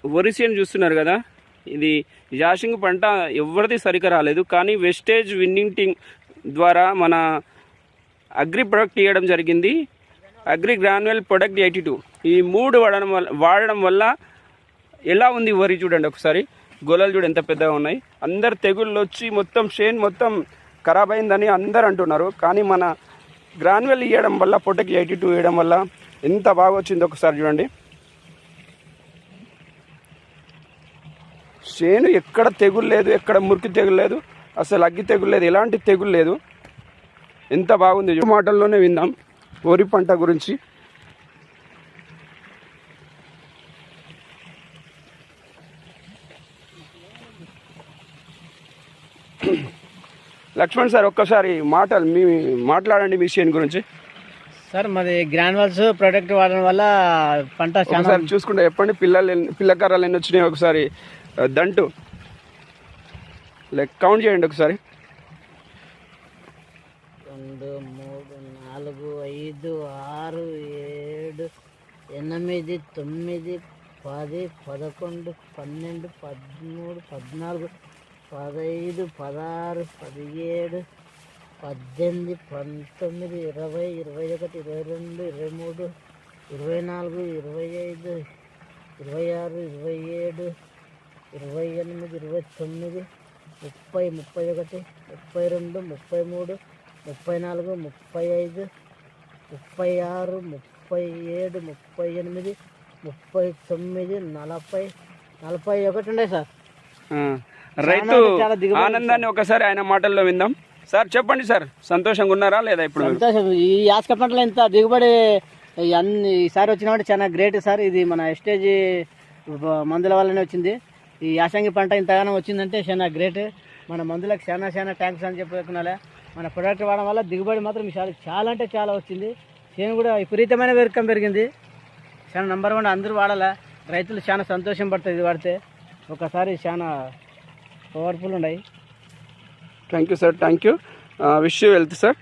వరి చేను చూస్తున్నారు కదా, ఇది యాసంగి పంట ఎవరిది సరిగ్గా రాలేదు. కానీ వెస్టేజ్ విన్నింగ్ టీమ్ ద్వారా మన అగ్రి ప్రొడక్ట్ ఇవ్వడం జరిగింది. అగ్రి గ్రాన్యువల్ ప్రొడక్ట్ 82 ఈ 3 వాడడం వల్ల ఎలా ఉంది వరి చూడండి ఒకసారి. గొలలు చూడు ఎంత పెద్దగా ఉన్నాయి. అందరు తెగుళ్ళు వచ్చి మొత్తం చేను మొత్తం ఖరాబ్ అయిందని అందరు అంటున్నారు. కానీ మన గ్రాన్యువల్ ఇవ్వడం వల్ల, ప్రొడక్ట్ 82 ఇవ్వడం వల్ల ఎంత బాగా వచ్చిందో ఒకసారి చూడండి. చేను ఎక్కడ తెగులు లేదు, ఎక్కడ మురికి తెగులు లేదు, అసలు అగ్గి తెగులు లేదు, ఎలాంటి తెగులు లేదు. ఎంత బాగుంది. మాటల్లోనే విందాం వరి పంట గురించి. లక్ష్మణ్ సార్ ఒక్కసారి మాట్లాడండి మీ చేను గురించి. సార్ మాది గ్రాన్యువల్స్ ప్రొడక్ట్ వాడడం వల్ల పంట ఒకసారి చూసుకుంటే చెప్పండి. పిల్లకర్రలు ఎన్ని వచ్చినాయి ఒకసారి దంటు కౌంట్ చేయండి ఒకసారి. 2 3 4 5 6 7 8 9 10 11 12 13 14 15 16 17 18 19 20 21 22 23 24 25 26 27 28 29 30 31 32 33 34 35 36 37 38 39 40 41 ఉన్నాయి సార్. రైతు ఆనందాన్ని ఒకసారి ఆయన మాటల్లో విందాం. సార్ చెప్పండి సార్, సంతోషంగా ఉన్నారా లేదా? ఇప్పుడు సంతోషం. ఈ యాసక పంటలో ఇంత దిగుబడి ఈసారి వచ్చినప్పుడు చాలా గ్రేట్ సార్. ఇది మన ఎస్టేజ్ మందుల వల్లనే వచ్చింది. ఈ యాసంగి పంట ఇంతగానో వచ్చిందంటే చాలా గ్రేట్. మన మందులకు చాలా థ్యాంక్స్ అని చెప్పుకున్నాలే. మన ప్రొడక్ట్ వాడడం వల్ల దిగుబడి మాత్రం చాలా అంటే చాలా వచ్చింది. చేను కూడా విపరీతమైన వెరకం పెరిగింది. చాలా నంబర్ 1 అందరూ వాడాలా. రైతులు చాలా సంతోషం పడుతుంది ఇది వాడితే. ఒకసారి చాలా పవర్ఫుల్ ఉన్నాయి. Thank you sir, thank you. Wish you wealth sir.